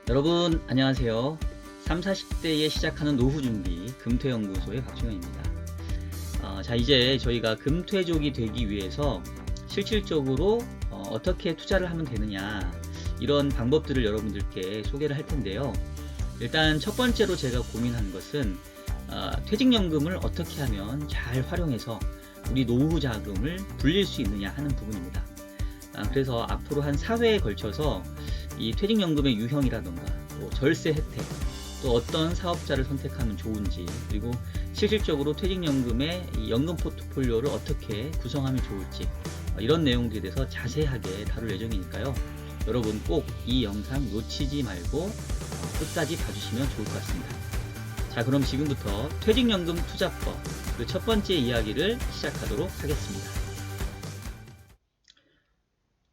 여러분 안녕하세요. 3, 40대에 시작하는 노후 준비 금퇴연구소의 박종현입니다. 자 이제 저희가 금퇴족이 되기 위해서 실질적으로 어떻게 투자를 하면 되느냐 이런 방법들을 여러분들께 소개를 할 텐데요. 일단 첫 번째로 제가 고민한 것은 퇴직연금을 어떻게 하면 잘 활용해서 우리 노후 자금을 불릴 수 있느냐 하는 부분입니다. 그래서 앞으로 한 4회에 걸쳐서 이 퇴직연금의 유형이라던가 또 절세 혜택, 또 어떤 사업자를 선택하면 좋은지, 그리고 실질적으로 퇴직연금의 이 연금 포트폴리오를 어떻게 구성하면 좋을지 이런 내용들에 대해서 자세하게 다룰 예정이니까요. 여러분 꼭 이 영상 놓치지 말고 끝까지 봐주시면 좋을 것 같습니다. 자, 그럼 지금부터 퇴직연금 투자법 그 첫 번째 이야기를 시작하도록 하겠습니다.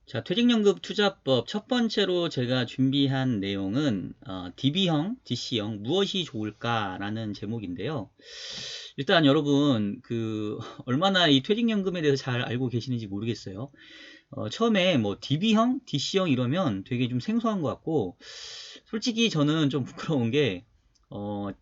자, 퇴직연금 투자법 첫 번째로 제가 준비한 내용은 DB형, DC형 무엇이 좋을까라는 제목인데요. 일단 여러분 얼마나 이 퇴직연금에 대해서 잘 알고 계시는지 모르겠어요. 처음에 뭐 DB형, DC형 이러면 되게 좀 생소한 것 같고, 솔직히 저는 좀 부끄러운 게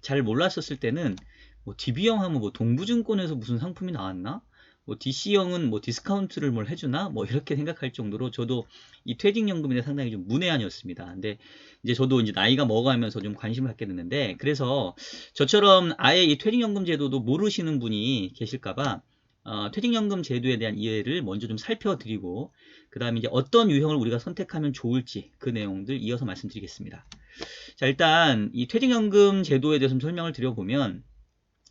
잘 몰랐었을 때는 뭐 DB형 하면 뭐 동부증권에서 무슨 상품이 나왔나? 뭐 DC형은 뭐 디스카운트를 뭘 해주나? 뭐 이렇게 생각할 정도로 저도 이 퇴직연금에 대해 상당히 좀 문외한이었습니다. 근데 이제 저도 이제 나이가 먹어가면서 좀 관심을 갖게 됐는데, 그래서 저처럼 아예 이 퇴직연금 제도도 모르시는 분이 계실까봐 퇴직연금 제도에 대한 이해를 먼저 좀 살펴드리고, 그 다음에 이제 어떤 유형을 우리가 선택하면 좋을지 그 내용들 이어서 말씀드리겠습니다. 자, 일단 이 퇴직연금 제도에 대해서 좀 설명을 드려보면,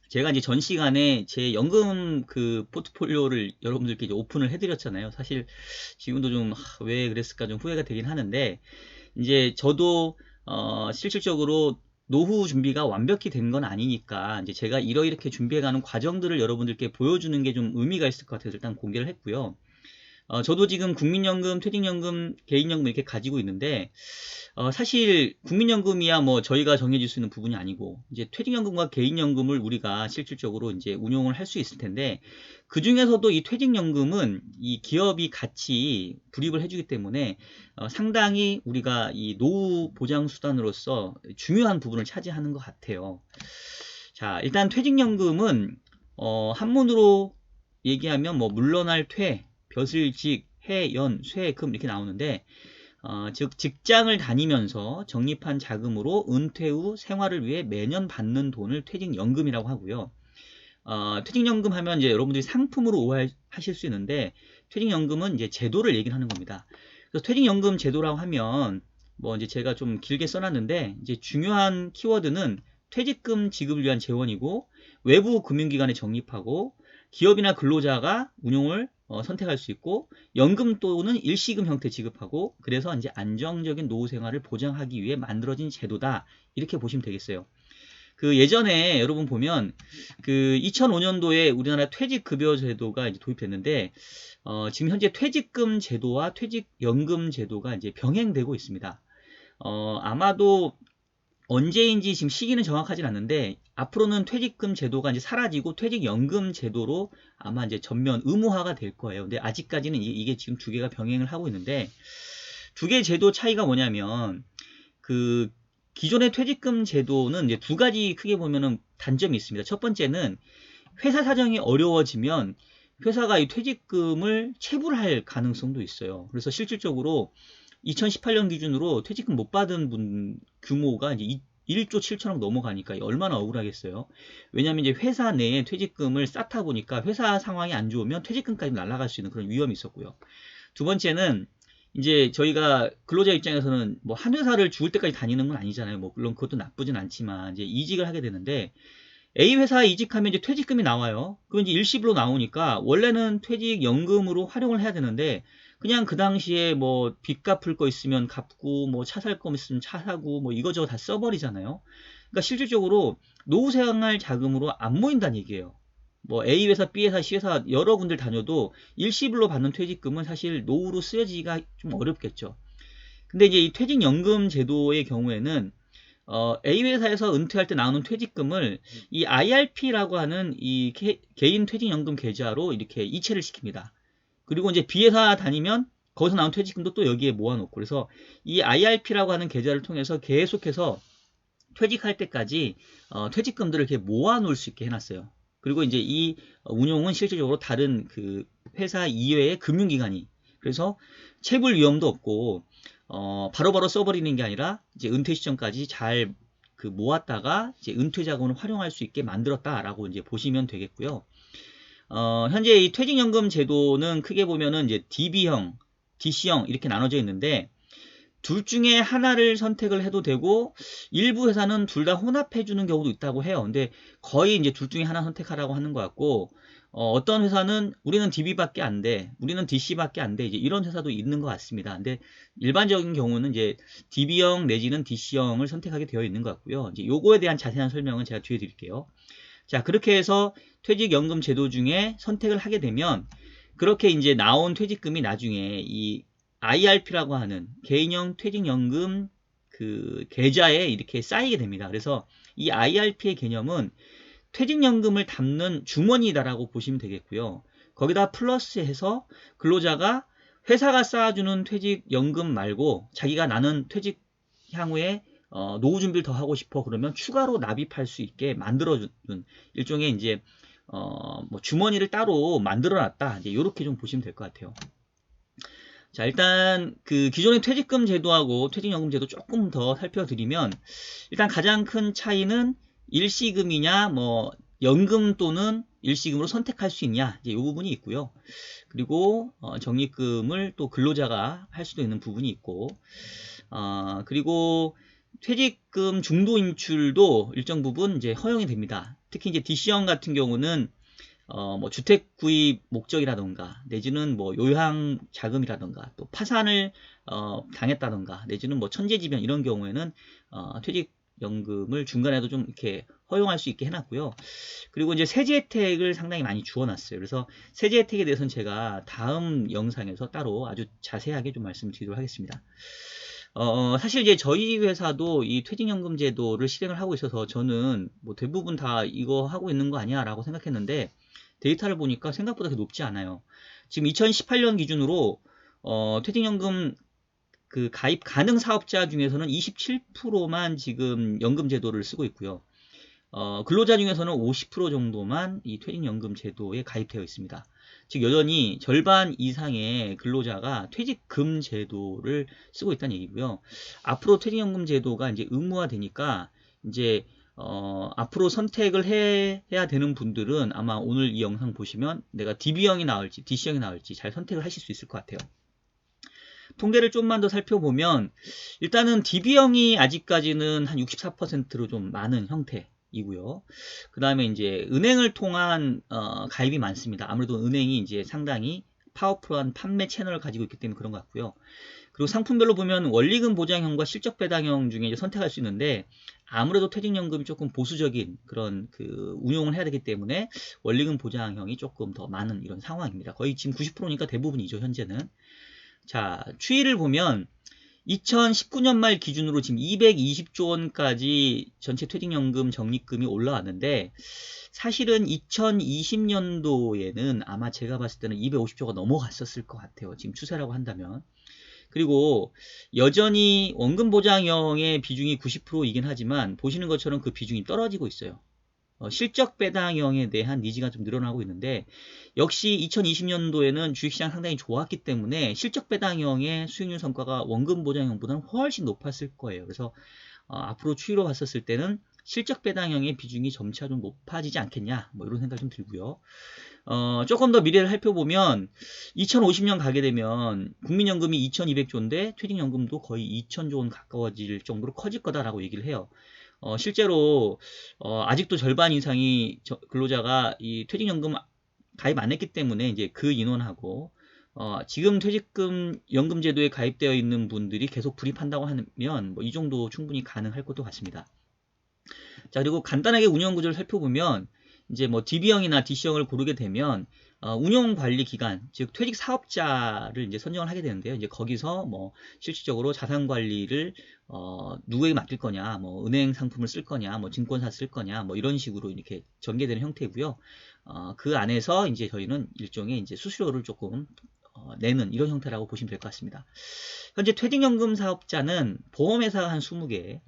제가 이제 전 시간에 제 연금 포트폴리오를 여러분들께 이제 오픈을 해드렸잖아요. 사실 지금도 좀 왜 그랬을까 좀 후회가 되긴 하는데, 이제 저도 실질적으로 노후 준비가 완벽히 된 건 아니니까 이제 제가 이렇게 준비해가는 과정들을 여러분들께 보여주는 게 좀 의미가 있을 것 같아서 일단 공개를 했고요. 저도 지금 국민연금, 퇴직연금, 개인연금 이렇게 가지고 있는데, 사실 국민연금이야 뭐 저희가 정해질 수 있는 부분이 아니고, 이제 퇴직연금과 개인연금을 우리가 실질적으로 이제 운용을 할 수 있을 텐데, 그 중에서도 이 퇴직연금은 이 기업이 같이 불입을 해주기 때문에 상당히 우리가 이 노후 보장 수단으로서 중요한 부분을 차지하는 것 같아요. 자, 일단 퇴직연금은 한문으로 얘기하면 뭐 물러날 퇴, 벼슬직, 해, 연, 쇠, 금 이렇게 나오는데, 즉 직장을 다니면서 적립한 자금으로 은퇴 후 생활을 위해 매년 받는 돈을 퇴직연금이라고 하고요. 퇴직연금 하면 이제 여러분들이 상품으로 오해하실 수 있는데, 퇴직연금은 이제 제도를 얘기를 하는 겁니다. 그래서 퇴직연금 제도라고 하면 뭐 이제 제가 좀 길게 써놨는데, 이제 중요한 키워드는 퇴직금 지급을 위한 재원이고, 외부 금융기관에 적립하고, 기업이나 근로자가 운용을 선택할 수 있고, 연금 또는 일시금 형태 지급하고, 그래서 이제 안정적인 노후 생활을 보장하기 위해 만들어진 제도다, 이렇게 보시면 되겠어요. 예전에 여러분 보면 2005년도에 우리나라 퇴직급여 제도가 이제 도입됐는데, 지금 현재 퇴직금 제도와 퇴직연금 제도가 이제 병행되고 있습니다. 아마도 언제인지 지금 시기는 정확하진 않는데, 앞으로는 퇴직금 제도가 이제 사라지고 퇴직연금 제도로 아마 이제 전면 의무화가 될 거예요. 근데 아직까지는 이게 지금 두 개가 병행을 하고 있는데, 두 개 제도 차이가 뭐냐면, 기존의 퇴직금 제도는 이제 두 가지 크게 보면은 단점이 있습니다. 첫 번째는 회사 사정이 어려워지면 회사가 이 퇴직금을 체불할 가능성도 있어요. 그래서 실질적으로 2018년 기준으로 퇴직금 못 받은 분 규모가 이제 1조 7천억 넘어가니까 얼마나 억울하겠어요. 왜냐하면 이제 회사 내에 퇴직금을 쌓다 보니까 회사 상황이 안 좋으면 퇴직금까지 날아갈 수 있는 그런 위험이 있었고요. 두 번째는 이제 저희가 근로자 입장에서는 뭐 한 회사를 죽을 때까지 다니는 건 아니잖아요. 뭐 물론 그것도 나쁘진 않지만 이제 이직을 하게 되는데, A 회사에 이직하면 이제 퇴직금이 나와요. 그건 이제 일시불로 나오니까 원래는 퇴직연금으로 활용을 해야 되는데, 그냥 그 당시에 뭐 빚 갚을 거 있으면 갚고, 뭐 차 살 거 있으면 차 사고, 뭐 이거저거 다 써버리잖아요. 그러니까 실질적으로 노후생활 자금으로 안 모인다는 얘기예요. 뭐 A 회사, B 회사, C 회사 여러 군데 다녀도 일시불로 받는 퇴직금은 사실 노후로 쓰여지기가 좀 어렵겠죠. 근데 이제 이 퇴직연금 제도의 경우에는 A 회사에서 은퇴할 때 나오는 퇴직금을 이 IRP라고 하는 이 개인 퇴직연금 계좌로 이렇게 이체를 시킵니다. 그리고 이제 B 회사 다니면 거기서 나온 퇴직금도 또 여기에 모아놓고, 그래서 이 IRP라고 하는 계좌를 통해서 계속해서 퇴직할 때까지 퇴직금들을 이렇게 모아놓을 수 있게 해놨어요. 그리고 이제 이 운용은 실질적으로 다른 그 회사 이외의 금융기관이, 그래서 체불 위험도 없고 바로바로 써버리는 게 아니라 이제 은퇴 시점까지 잘 그 모았다가 이제 은퇴 자금을 활용할 수 있게 만들었다라고 이제 보시면 되겠고요. 현재 이 퇴직연금 제도는 크게 보면은 이제 DB형, DC형 이렇게 나눠져 있는데, 둘 중에 하나를 선택을 해도 되고 일부 회사는 둘 다 혼합해 주는 경우도 있다고 해요. 근데 거의 이제 둘 중에 하나 선택하라고 하는 것 같고, 어떤 회사는 우리는 DB밖에 안 돼, 우리는 DC밖에 안 돼, 이제 이런 회사도 있는 것 같습니다. 근데 일반적인 경우는 이제 DB형 내지는 DC형을 선택하게 되어 있는 것 같고요. 이제 요거에 대한 자세한 설명은 제가 뒤에 드릴게요. 자, 그렇게 해서 퇴직연금 제도 중에 선택을 하게 되면 그렇게 이제 나온 퇴직금이 나중에 이 IRP라고 하는 개인형 퇴직연금 그 계좌에 이렇게 쌓이게 됩니다. 그래서 이 IRP의 개념은 퇴직연금을 담는 주머니다라고 보시면 되겠고요. 거기다 플러스해서 근로자가 회사가 쌓아주는 퇴직연금 말고 자기가 나는 퇴직 향후에 노후 준비를 더 하고 싶어 그러면 추가로 납입할 수 있게 만들어주는 일종의 이제 뭐 주머니를 따로 만들어놨다, 이제 이렇게 좀 보시면 될 것 같아요. 자, 일단 그 기존의 퇴직금 제도하고 퇴직연금 제도 조금 더 살펴드리면, 일단 가장 큰 차이는 일시금이냐 뭐 연금 또는 일시금으로 선택할 수 있냐, 이제 이 부분이 있고요. 그리고 적립금을 또 근로자가 할 수도 있는 부분이 있고, 그리고 퇴직금 중도 인출도 일정 부분 이제 허용이 됩니다. 특히 이제 DC형 같은 경우는 뭐 주택 구입 목적이라던가 내지는 뭐 요양 자금이라던가 또 파산을 당했다던가 내지는 뭐 천재지변 이런 경우에는 퇴직연금을 중간에도 좀 이렇게 허용할 수 있게 해놨고요. 그리고 이제 세제 혜택을 상당히 많이 주어놨어요. 그래서 세제 혜택에 대해서는 제가 다음 영상에서 따로 아주 자세하게 좀 말씀드리도록 하겠습니다. 사실 이제 저희 회사도 이 퇴직연금 제도를 실행을 하고 있어서 저는 뭐 대부분 다 이거 하고 있는 거 아니야 라고 생각했는데, 데이터를 보니까 생각보다 그렇게 높지 않아요. 지금 2018년 기준으로 퇴직연금 그 가입 가능 사업자 중에서는 27%만 지금 연금 제도를 쓰고 있고요. 근로자 중에서는 50% 정도만 이 퇴직연금 제도에 가입되어 있습니다. 즉 여전히 절반 이상의 근로자가 퇴직금 제도를 쓰고 있다는 얘기고요. 앞으로 퇴직연금 제도가 이제 의무화되니까 이제 앞으로 선택을 해야 되는 분들은 아마 오늘 이 영상 보시면 내가 DB형이 나올지 DC형이 나올지 잘 선택을 하실 수 있을 것 같아요. 통계를 좀만 더 살펴보면 일단은 DB형이 아직까지는 한 64%로 좀 많은 형태이고요. 그 다음에 이제 은행을 통한 가입이 많습니다. 아무래도 은행이 이제 상당히 파워풀한 판매 채널을 가지고 있기 때문에 그런 것 같고요. 그리고 상품별로 보면 원리금 보장형과 실적 배당형 중에 이제 선택할 수 있는데, 아무래도 퇴직연금이 조금 보수적인 그런 그 운용을 해야 되기 때문에 원리금 보장형이 조금 더 많은 이런 상황입니다. 거의 지금 90%니까 대부분이죠, 현재는. 자, 추이를 보면 2019년 말 기준으로 지금 220조 원까지 전체 퇴직연금 적립금이 올라왔는데, 사실은 2020년도에는 아마 제가 봤을 때는 250조가 넘어갔었을 것 같아요. 지금 추세라고 한다면. 그리고 여전히 원금보장형의 비중이 90%이긴 하지만 보시는 것처럼 그 비중이 떨어지고 있어요. 실적 배당형에 대한 니즈가 좀 늘어나고 있는데, 역시 2020년도에는 주식시장 상당히 좋았기 때문에 실적 배당형의 수익률 성과가 원금 보장형보다는 훨씬 높았을 거예요. 그래서 앞으로 추이로 봤었을 때는 실적 배당형의 비중이 점차 좀 높아지지 않겠냐, 뭐 이런 생각이 좀 들고요. 조금 더 미래를 살펴보면 2050년 가게 되면 국민연금이 2200조인데 퇴직연금도 거의 2000조 원 가까워질 정도로 커질 거다라고 얘기를 해요. 실제로 아직도 절반 이상이 근로자가 이 퇴직연금 가입 안 했기 때문에 이제 그 인원하고 지금 퇴직금 연금 제도에 가입되어 있는 분들이 계속 불입한다고 하면 뭐 이 정도 충분히 가능할 것도 같습니다. 자, 그리고 간단하게 운영 구조를 살펴보면 이제 뭐 DB형이나 DC형을 고르게 되면 운용 관리 기관, 즉 퇴직 사업자를 이제 선정을 하게 되는데요. 이제 거기서 뭐 실질적으로 자산 관리를 누구에게 맡길 거냐, 뭐 은행 상품을 쓸 거냐, 뭐 증권사 쓸 거냐, 뭐 이런 식으로 이렇게 전개되는 형태고요. 그 안에서 이제 저희는 일종의 이제 수수료를 조금 내는 이런 형태라고 보시면 될 것 같습니다. 현재 퇴직연금 사업자는 보험회사가 한 20개,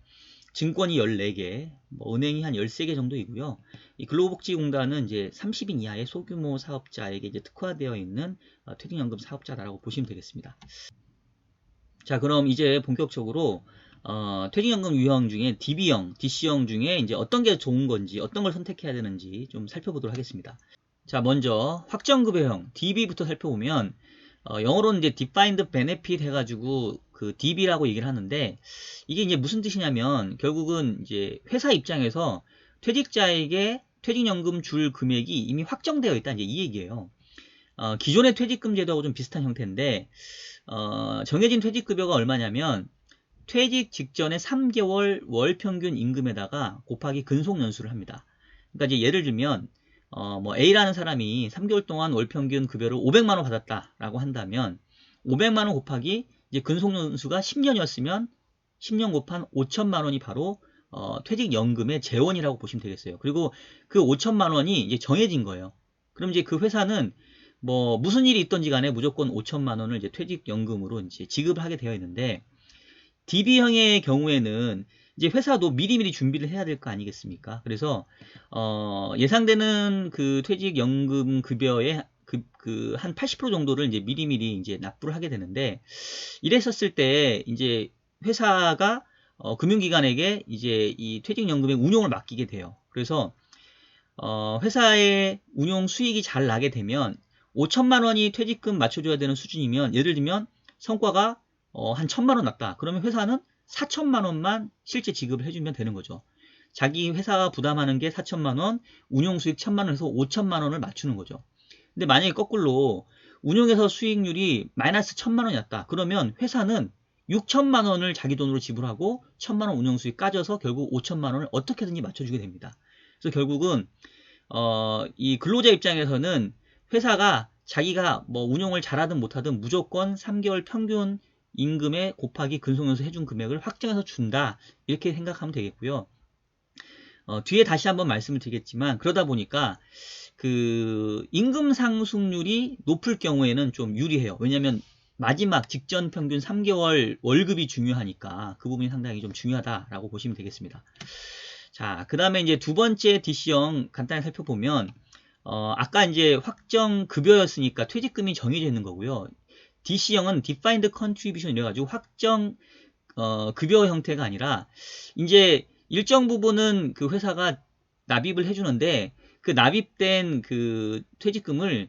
증권이 14개, 은행이 한 13개 정도이고요. 이 근로복지공단은 이제 30인 이하의 소규모 사업자에게 이제 특화되어 있는 퇴직연금 사업자라고 보시면 되겠습니다. 자, 그럼 이제 본격적으로 퇴직연금 유형 중에 DB형, DC형 중에 이제 어떤 게 좋은 건지, 어떤 걸 선택해야 되는지 좀 살펴보도록 하겠습니다. 자, 먼저 확정급여형 DB부터 살펴보면 영어로는 이제 Defined Benefit 해가지고 그 DB라고 얘기를 하는데, 이게 이제 무슨 뜻이냐면 결국은 이제 회사 입장에서 퇴직자에게 퇴직연금 줄 금액이 이미 확정되어 있다, 이제 이 얘기예요. 기존의 퇴직금 제도하고 좀 비슷한 형태인데, 정해진 퇴직급여가 얼마냐면 퇴직 직전에 3개월 월 평균 임금에다가 곱하기 근속연수를 합니다. 그러니까 이제 예를 들면 뭐 A라는 사람이 3개월 동안 월 평균 급여를 500만 원 받았다라고 한다면 500만 원 곱하기 이제 근속연수가 10년이었으면 10년 곱한 5천만 원이 바로 퇴직연금의 재원이라고 보시면 되겠어요. 그리고 그 5천만 원이 이제 정해진 거예요. 그럼 이제 그 회사는 뭐 무슨 일이 있던지 간에 무조건 5천만 원을 이제 퇴직연금으로 이제 지급을 하게 되어 있는데, DB형의 경우에는 이제 회사도 미리미리 준비를 해야 될 거 아니겠습니까? 그래서 예상되는 그 퇴직연금 급여의 한 80% 정도를 이제 미리미리 이제 납부를 하게 되는데, 이랬었을 때 이제 회사가 금융기관에게 이제 이 퇴직연금의 운용을 맡기게 돼요. 그래서 회사의 운용 수익이 잘 나게 되면 5천만 원이 퇴직금 맞춰줘야 되는 수준이면, 예를 들면 성과가 한 1,000만 원 났다. 그러면 회사는 4천만 원만 실제 지급을 해주면 되는 거죠. 자기 회사가 부담하는 게 4천만 원, 운용 수익 1,000만 원에서 5천만 원을 맞추는 거죠. 근데 만약에 거꾸로 운용에서 수익률이 마이너스 1,000만 원이었다. 그러면 회사는 6천만 원을 자기 돈으로 지불하고 1,000만 원 운용 수익 까져서 결국 5천만 원을 어떻게든지 맞춰주게 됩니다. 그래서 결국은 이 근로자 입장에서는 회사가 자기가 뭐 운용을 잘하든 못하든 무조건 3개월 평균 임금에 곱하기 근속연수 해준 금액을 확정해서 준다, 이렇게 생각하면 되겠고요. 뒤에 다시 한번 말씀을 드리겠지만, 그러다 보니까 그 임금 상승률이 높을 경우에는 좀 유리해요. 왜냐하면 마지막 직전 평균 3개월 월급이 중요하니까 그 부분이 상당히 좀 중요하다라고 보시면 되겠습니다. 자, 그 다음에 이제 두 번째 DC형 간단히 살펴보면, 아까 이제 확정 급여였으니까 퇴직금이 정해져 있는 거고요. DC형은 Defined Contribution 이래가지고 확정 급여 형태가 아니라 이제 일정 부분은 그 회사가 납입을 해주는데, 그 납입된 그 퇴직금을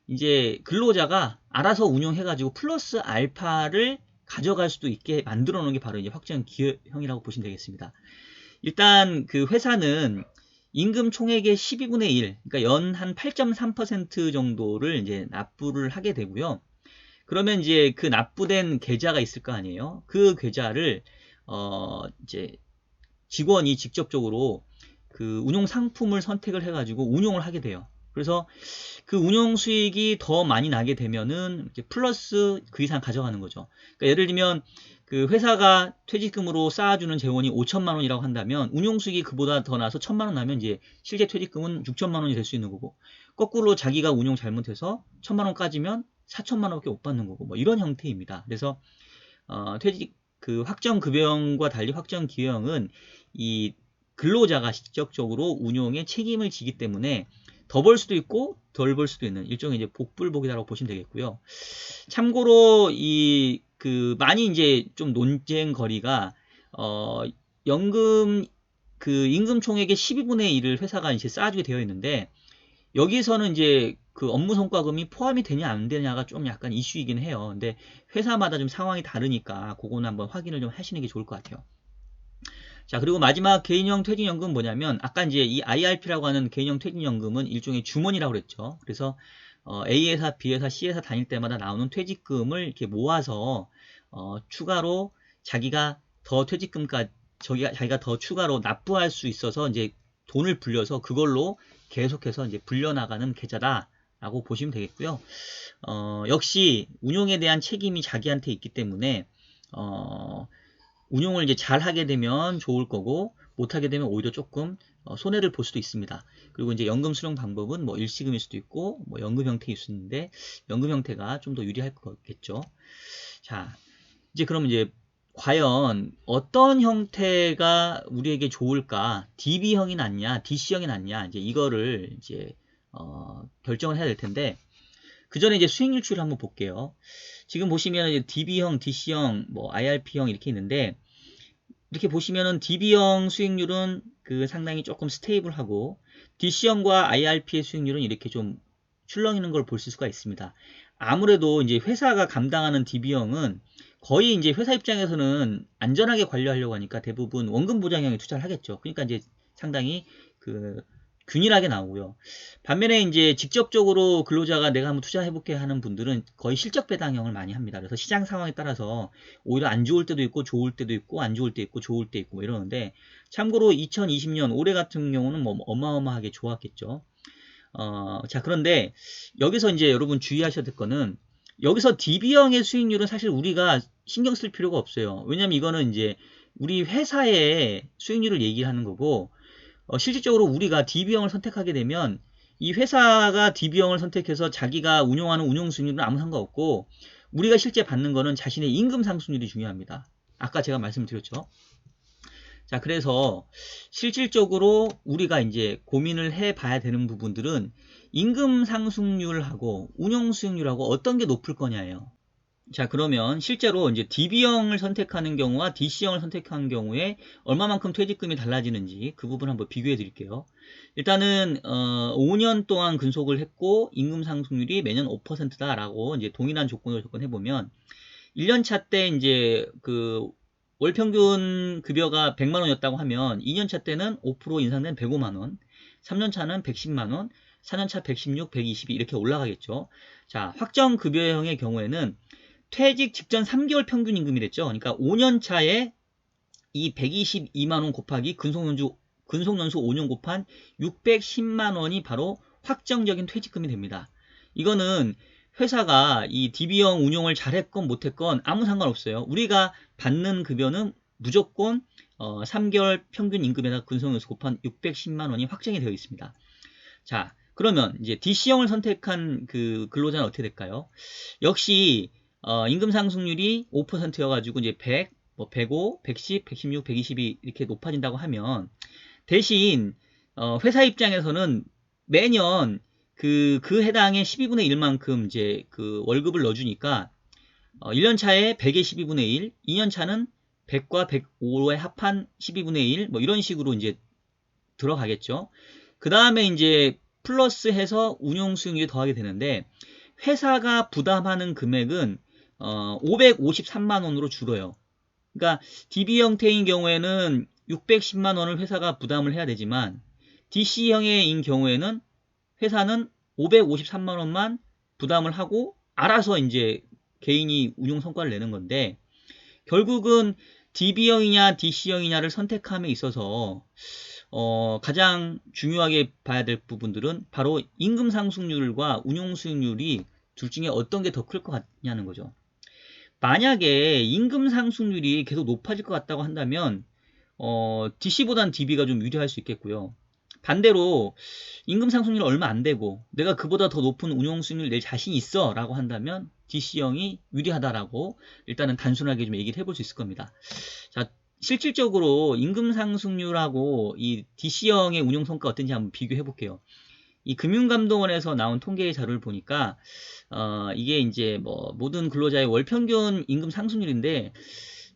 이제 근로자가 알아서 운용해가지고 플러스 알파를 가져갈 수도 있게 만들어 놓은 게 바로 이제 확정 기여형이라고 보시면 되겠습니다. 일단 그 회사는 임금 총액의 12분의 1, 그러니까 연 한 8.3% 정도를 이제 납부를 하게 되고요. 그러면 이제 그 납부된 계좌가 있을 거 아니에요. 그 계좌를 이제 직원이 직접적으로 그 운용 상품을 선택을 해가지고 운용을 하게 돼요. 그래서 그 운용 수익이 더 많이 나게 되면은 이제 플러스 그 이상 가져가는 거죠. 그러니까 예를 들면 그 회사가 퇴직금으로 쌓아주는 재원이 5천만 원이라고 한다면 운용 수익이 그보다 더 나서 1,000만 원 나면 이제 실제 퇴직금은 6천만 원이 될 수 있는 거고, 거꾸로 자기가 운용 잘못해서 1,000만 원 까지면 4천만 원밖에 못 받는 거고, 뭐 이런 형태입니다. 그래서 퇴직 그 확정 급여형과 달리 확정 기여형은 이 근로자가 직접적으로 운용에 책임을 지기 때문에 더 벌 수도 있고 덜 벌 수도 있는 일종의 이제 복불복이라고 보시면 되겠고요. 참고로 이 그 많이 이제 좀 논쟁 거리가 연금 그 임금 총액의 12분의 1을 회사가 이제 쌓아주게 되어 있는데, 여기서는 이제 그 업무 성과금이 포함이 되냐 안 되냐가 좀 약간 이슈이긴 해요. 근데 회사마다 좀 상황이 다르니까 그거는 한번 확인을 좀 하시는 게 좋을 것 같아요. 자, 그리고 마지막 개인형 퇴직연금은 뭐냐면, 아까 이제 이 IRP라고 하는 개인형 퇴직연금은 일종의 주머니라고 그랬죠. 그래서 A회사, B회사, C회사 다닐 때마다 나오는 퇴직금을 이렇게 모아서 추가로 자기가 더 퇴직금까지 자기가 더 추가로 납부할 수 있어서 이제 돈을 불려서 그걸로 계속해서 이제 불려나가는 계좌다라고 보시면 되겠고요. 역시 운용에 대한 책임이 자기한테 있기 때문에 운용을 이제 잘 하게 되면 좋을 거고, 못 하게 되면 오히려 조금 손해를 볼 수도 있습니다. 그리고 이제 연금 수령 방법은 뭐 일시금일 수도 있고 뭐 연금 형태일 수 있는데 연금 형태가 좀 더 유리할 거겠죠. 자, 이제 그럼 이제 과연 어떤 형태가 우리에게 좋을까? DB형이 낫냐, DC형이 낫냐? 이제 이거를 이제 결정을 해야 될 텐데 그 전에 이제 수익률 추이를 한번 볼게요. 지금 보시면 이제 DB형, DC형, 뭐 IRP형 이렇게 있는데 이렇게 보시면은 DB형 수익률은 그 상당히 조금 스테이블하고 DC형과 IRP의 수익률은 이렇게 좀 출렁이는 걸 볼 수가 있습니다. 아무래도 이제 회사가 감당하는 DB형은 거의 이제 회사 입장에서는 안전하게 관리하려고 하니까 대부분 원금 보장형에 투자를 하겠죠. 그러니까 이제 상당히 그 균일하게 나오고요. 반면에 이제 직접적으로 근로자가 내가 한번 투자해볼게 하는 분들은 거의 실적 배당형을 많이 합니다. 그래서 시장 상황에 따라서 오히려 안 좋을 때도 있고 좋을 때도 있고 안 좋을 때 있고 좋을 때 있고 뭐 이러는데 참고로 2020년 올해 같은 경우는 뭐 어마어마하게 좋았겠죠. 자, 그런데 여기서 이제 여러분 주의하셔야 될 거는 여기서 DB형의 수익률은 사실 우리가 신경 쓸 필요가 없어요. 왜냐면 이거는 이제 우리 회사의 수익률을 얘기하는 거고 실질적으로 우리가 DB형을 선택하게 되면 이 회사가 DB형을 선택해서 자기가 운용하는 운용 수익률은 아무 상관없고 우리가 실제 받는 거는 자신의 임금 상승률이 중요합니다. 아까 제가 말씀드렸죠. 자, 그래서 실질적으로 우리가 이제 고민을 해 봐야 되는 부분들은 임금 상승률하고 운용 수익률하고 어떤 게 높을 거냐예요. 자, 그러면 실제로 이제 DB형을 선택하는 경우와 DC형을 선택하는 경우에 얼마만큼 퇴직금이 달라지는지 그 부분 한번 비교해 드릴게요. 일단은 5년 동안 근속을 했고 임금 상승률이 매년 5%다라고 이제 동일한 조건을 접근해 보면 1년차 때 이제 그 월평균 급여가 100만 원이었다고 하면 2년차 때는 5% 인상된 105만 원, 3년차는 110만 원, 4년차 116, 122 이렇게 올라가겠죠. 자, 확정 급여형의 경우에는 퇴직 직전 3개월 평균 임금이 됐죠. 그러니까 5년 차에 이 122만 원 곱하기 근속연수 5년 곱한 610만 원이 바로 확정적인 퇴직금이 됩니다. 이거는 회사가 이 DB형 운용을 잘했건 못했건 아무 상관없어요. 우리가 받는 급여는 무조건 3개월 평균 임금에다 근속연수 곱한 610만 원이 확정이 되어 있습니다. 자, 그러면 이제 DC형을 선택한 그 근로자는 어떻게 될까요? 역시 임금 상승률이 5%여가지고 이제 100, 뭐 105, 110, 116, 122 이렇게 높아진다고 하면 대신 회사 입장에서는 매년 그 해당의 12분의 1만큼 이제 그 월급을 넣어주니까 1년 차에 100의 12분의 1, 2년 차는 100과 105의 합한 12분의 1, 뭐 이런 식으로 이제 들어가겠죠. 그 다음에 이제 플러스 해서 운용 수익률이 더하게 되는데 회사가 부담하는 금액은 553만 원으로 줄어요. 그러니까 DB 형태인 경우에는 610만 원을 회사가 부담을 해야 되지만 DC형의 경우에는 회사는 553만 원만 부담을 하고 알아서 이제 개인이 운용 성과를 내는 건데 결국은 DB형이냐 DC형이냐를 선택함에 있어서 가장 중요하게 봐야 될 부분들은 바로 임금 상승률과 운용 수익률이 둘 중에 어떤 게 더 클 것 같냐는 거죠. 만약에 임금 상승률이 계속 높아질 것 같다고 한다면 DC보다는 DB가 좀 유리할 수 있겠고요. 반대로 임금 상승률이 얼마 안 되고 내가 그보다 더 높은 운용 수익률을 낼 자신이 있어 라고 한다면 DC형이 유리하다라고 일단은 단순하게 좀 얘기를 해볼 수 있을 겁니다. 자, 실질적으로 임금 상승률하고 이 DC형의 운용 성과 어떤지 한번 비교해 볼게요. 이 금융감독원에서 나온 통계 자료를 보니까 이게 이제 뭐 모든 근로자의 월 평균 임금 상승률인데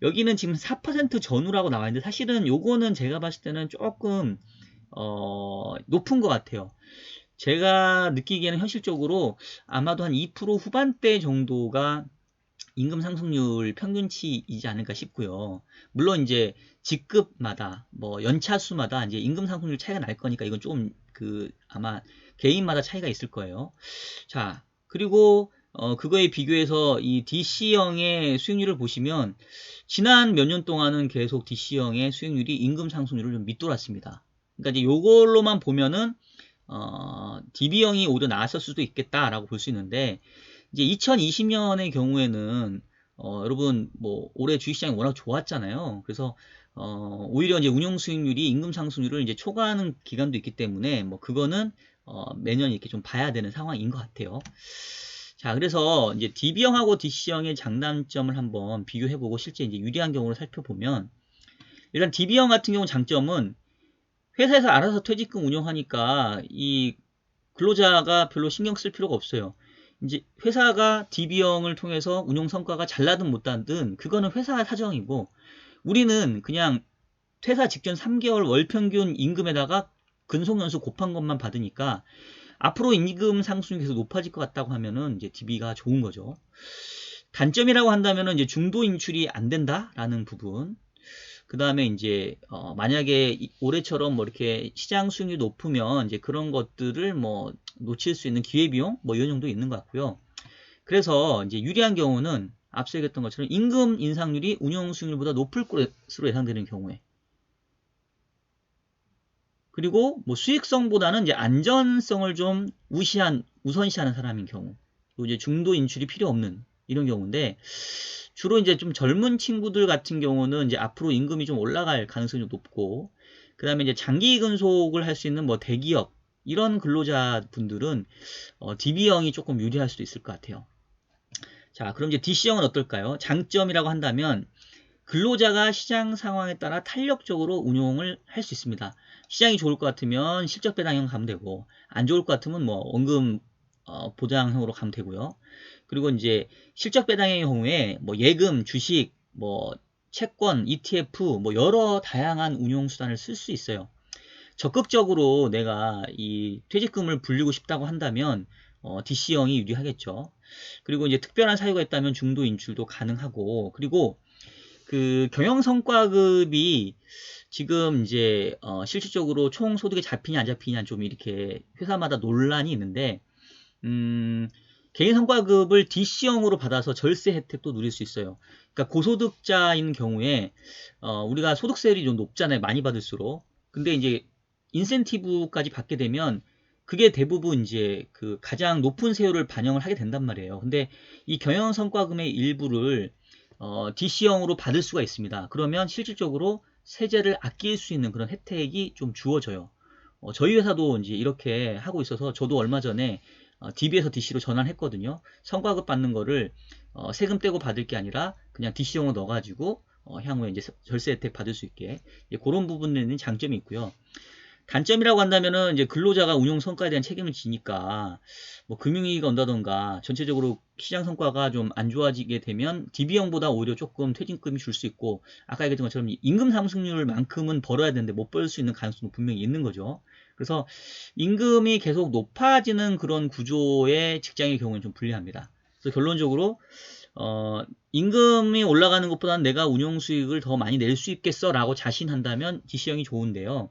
여기는 지금 4% 전후라고 나와 있는데 사실은 요거는 제가 봤을 때는 조금 높은 것 같아요. 제가 느끼기에는 현실적으로 아마도 한 2% 후반대 정도가 임금 상승률 평균치이지 않을까 싶고요. 물론 이제 직급마다 뭐 연차수마다 이제 임금 상승률 차이가 날 거니까 이건 조금 그 아마 개인마다 차이가 있을 거예요. 자, 그리고 그거에 비교해서 이 DC형의 수익률을 보시면 지난 몇 년 동안은 계속 DC형의 수익률이 임금 상승률을 좀 밑돌았습니다. 그러니까 이제 요걸로만 보면은 DB형이 오히려 나았을 수도 있겠다라고 볼 수 있는데 이제 2020년의 경우에는 여러분 뭐 올해 주식시장이 워낙 좋았잖아요. 그래서 오히려 이제 운용 수익률이 임금 상승률을 이제 초과하는 기간도 있기 때문에 뭐 그거는 매년 이렇게 좀 봐야 되는 상황인 것 같아요. 자, 그래서 이제 DB형하고 DC형의 장단점을 한번 비교해보고 실제 이제 유리한 경우를 살펴보면, 일단 DB형 같은 경우 장점은 회사에서 알아서 퇴직금 운용하니까 이 근로자가 별로 신경 쓸 필요가 없어요. 이제 회사가 DB형을 통해서 운용 성과가 잘 나든 못 나든 그거는 회사 사정이고, 우리는 그냥 퇴사 직전 3개월 월 평균 임금에다가 근속연수 곱한 것만 받으니까 앞으로 임금 상승이 계속 높아질 것 같다고 하면은 이제 DB가 좋은 거죠. 단점이라고 한다면은 이제 중도 인출이 안 된다라는 부분. 그 다음에 이제 만약에 올해처럼 뭐 이렇게 시장 수익률이 높으면 이제 그런 것들을 뭐 놓칠 수 있는 기회비용 뭐 이런 정도 있는 것 같고요. 그래서 이제 유리한 경우는 앞서 얘기했던 것처럼 임금 인상률이 운용 수익률보다 높을 것으로 예상되는 경우에, 그리고 뭐 수익성보다는 이제 안전성을 좀 우선시하는 사람인 경우, 또 이제 중도 인출이 필요 없는 이런 경우인데, 주로 이제 좀 젊은 친구들 같은 경우는 이제 앞으로 임금이 좀 올라갈 가능성이 좀 높고, 그 다음에 이제 장기 근속을 할 수 있는 뭐 대기업 이런 근로자분들은 DB형이 조금 유리할 수도 있을 것 같아요. 자, 그럼 이제 DC형은 어떨까요? 장점이라고 한다면 근로자가 시장 상황에 따라 탄력적으로 운용을 할 수 있습니다. 시장이 좋을 것 같으면 실적 배당형 가면 되고, 안 좋을 것 같으면 뭐 원금 보장형으로 가면 되고요. 그리고 이제 실적 배당의 경우에 뭐 예금, 주식, 뭐 채권, ETF 뭐 여러 다양한 운용 수단을 쓸 수 있어요. 적극적으로 내가 이 퇴직금을 불리고 싶다고 한다면 DC형이 유리하겠죠. 그리고 이제 특별한 사유가 있다면 중도 인출도 가능하고, 그리고 그 경영성과급이 지금 이제 실질적으로 총 소득에 잡히냐 안 잡히냐 좀 이렇게 회사마다 논란이 있는데, 개인 성과급을 DC형으로 받아서 절세 혜택도 누릴 수 있어요. 그러니까 고소득자인 경우에 우리가 소득세율이 좀 높잖아요. 많이 받을수록. 근데 이제 인센티브까지 받게 되면 그게 대부분 이제 그 가장 높은 세율을 반영을 하게 된단 말이에요. 근데 이 경영성과금의 일부를 DC형으로 받을 수가 있습니다. 그러면 실질적으로 세제를 아낄 수 있는 그런 혜택이 좀 주어져요. 저희 회사도 이제 이렇게 하고 있어서 저도 얼마 전에 DB에서 DC로 전환을 했거든요. 성과급 받는 거를 세금 떼고 받을 게 아니라 그냥 DC형으로 넣어가지고 향후에 이제 절세 혜택 받을 수 있게, 그런 부분에는 장점이 있고요. 단점이라고 한다면은 이제 근로자가 운용 성과에 대한 책임을 지니까 뭐 금융위기가 온다던가 전체적으로 시장 성과가 좀 안 좋아지게 되면 DB형보다 오히려 조금 퇴직금이 줄 수 있고, 아까 얘기했던 것처럼 임금 상승률만큼은 벌어야 되는데 못 벌 수 있는 가능성도 분명히 있는 거죠. 그래서 임금이 계속 높아지는 그런 구조의 직장의 경우는 좀 불리합니다. 그래서 결론적으로 임금이 올라가는 것보다는 내가 운용 수익을 더 많이 낼 수 있겠어 라고 자신한다면 DC형이 좋은데요.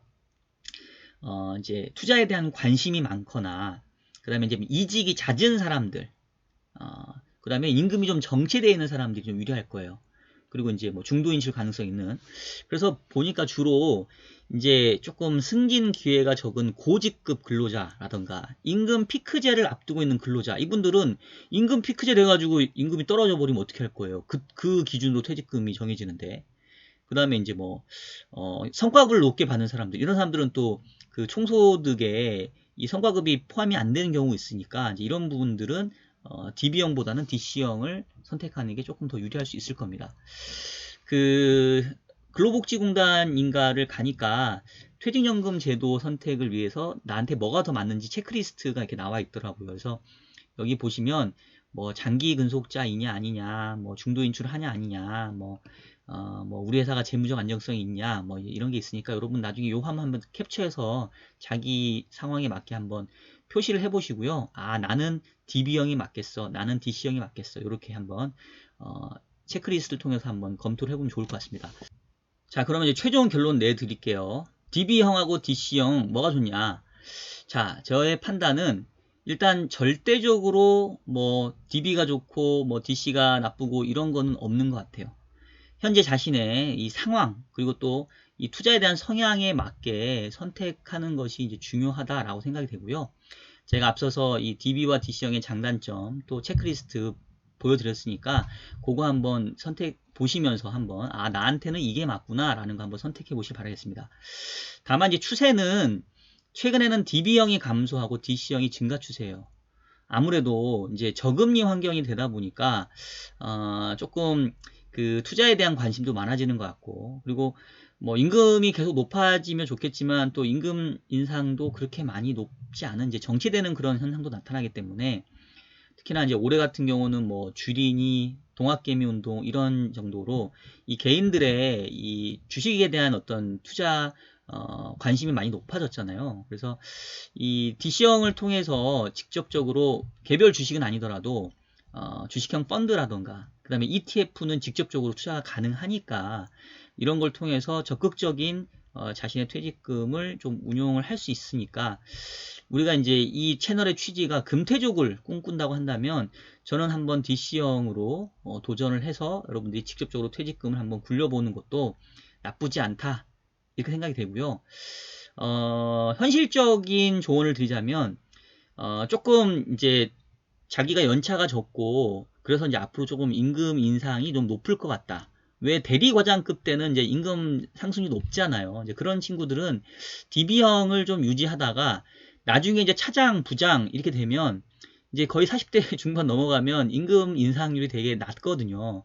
이제 투자에 대한 관심이 많거나, 그 다음에 이제 이직이 잦은 사람들, 그 다음에 임금이 좀 정체되어 있는 사람들이 좀 유리할 거예요. 그리고 이제 뭐 중도 인출 가능성 있는. 그래서 보니까 주로 이제 조금 승진 기회가 적은 고직급 근로자라던가 임금 피크제를 앞두고 있는 근로자, 이분들은 임금 피크제 돼가지고 임금이 떨어져 버리면 어떻게 할 거예요? 그 기준으로 퇴직금이 정해지는데. 그 다음에 이제 뭐 성과급을 높게 받는 사람들, 이런 사람들은 또 그 총소득에 이 성과급이 포함이 안 되는 경우 있으니까 이제 이런 부분들은 DB형보다는 DC형을 선택하는 게 조금 더 유리할 수 있을 겁니다. 그 근로복지공단인가를 가니까 퇴직연금 제도 선택을 위해서 나한테 뭐가 더 맞는지 체크리스트가 이렇게 나와 있더라고요. 그래서 여기 보시면 뭐 장기 근속자이냐 아니냐, 뭐 중도 인출하냐 아니냐, 뭐 우리 회사가 재무적 안정성이 있냐, 뭐 이런 게 있으니까 여러분 나중에 요 화면 한번 캡처해서 자기 상황에 맞게 한번 표시를 해보시고요. 아, 나는 DB형이 맞겠어, 나는 DC형이 맞겠어, 이렇게 한번 체크리스트를 통해서 한번 검토를 해보면 좋을 것 같습니다. 자, 그러면 이제 최종 결론 내드릴게요. DB형하고 DC형 뭐가 좋냐? 자, 저의 판단은 일단 절대적으로 뭐 DB가 좋고 뭐 DC가 나쁘고 이런 거는 없는 것 같아요. 현재 자신의 이 상황, 그리고 또 이 투자에 대한 성향에 맞게 선택하는 것이 이제 중요하다라고 생각이 되고요. 제가 앞서서 이 DB와 DC형의 장단점 또 체크리스트 보여드렸으니까 그거 한번 선택 보시면서 한번 나한테는 이게 맞구나 라는 거 한번 선택해 보시기 바라겠습니다. 다만 이제 추세는 최근에는 DB형이 감소하고 DC형이 증가 추세예요. 아무래도 이제 저금리 환경이 되다 보니까 조금 그 투자에 대한 관심도 많아지는 것 같고, 그리고 뭐 임금이 계속 높아지면 좋겠지만 또 임금 인상도 그렇게 많이 높지 않은 이제 정체되는 그런 현상도 나타나기 때문에, 특히나 이제 올해 같은 경우는 뭐 주린이 동학개미 운동 이런 정도로 이 개인들의 이 주식에 대한 어떤 투자 관심이 많이 높아졌잖아요. 그래서 이 DC형을 통해서 직접적으로 개별 주식은 아니더라도 주식형 펀드라던가 그 다음에 ETF는 직접적으로 투자가 가능하니까 이런 걸 통해서 적극적인 자신의 퇴직금을 좀 운용을 할 수 있으니까, 우리가 이제 이 채널의 취지가 금퇴족을 꿈꾼다고 한다면 저는 한번 DC형으로 도전을 해서 여러분들이 직접적으로 퇴직금을 한번 굴려보는 것도 나쁘지 않다 이렇게 생각이 되고요. 현실적인 조언을 드리자면 조금 이제 자기가 연차가 적고 그래서 이제 앞으로 조금 임금 인상이 좀 높을 것 같다. 왜 대리과장급 때는 이제 임금 상승이 높잖아요. 이제 그런 친구들은 DB형을 좀 유지하다가 나중에 이제 차장, 부장 이렇게 되면 이제 거의 40대 중반 넘어가면 임금 인상률이 되게 낮거든요.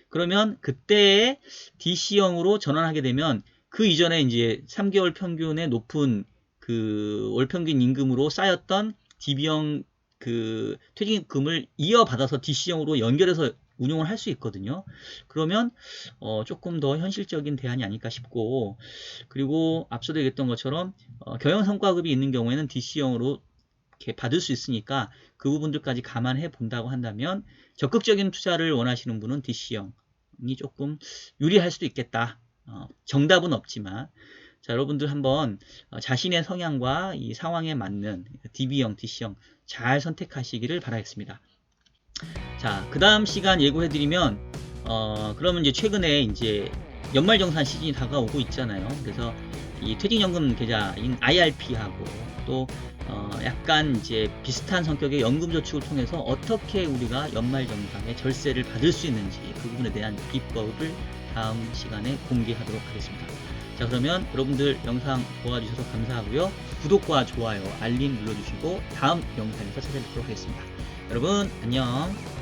그러면 그때의 DC형으로 전환하게 되면 그 이전에 이제 3개월 평균의 높은 그 월평균 임금으로 쌓였던 DB형 그 퇴직금을 이어받아서 DC형으로 연결해서 운용을 할 수 있거든요. 그러면 조금 더 현실적인 대안이 아닐까 싶고, 그리고 앞서도 얘기했던 것처럼 경영성과급이 있는 경우에는 DC형으로 이렇게 받을 수 있으니까 그 부분들까지 감안해 본다고 한다면 적극적인 투자를 원하시는 분은 DC형이 조금 유리할 수도 있겠다. 정답은 없지만, 자, 여러분들 한번 자신의 성향과 이 상황에 맞는 DB형, DC형 잘 선택하시기를 바라겠습니다. 자, 그 다음 시간 예고해드리면, 그러면 이제 최근에 이제 연말정산 시즌이 다가오고 있잖아요. 그래서 이 퇴직연금 계좌인 IRP하고 또 약간 이제 비슷한 성격의 연금저축을 통해서 어떻게 우리가 연말정산에 절세를 받을 수 있는지 그 부분에 대한 비법을 다음 시간에 공개하도록 하겠습니다. 자, 그러면 여러분들 영상 보아주셔서 감사하고요. 구독과 좋아요, 알림 눌러주시고 다음 영상에서 찾아뵙도록 하겠습니다. 여러분 안녕.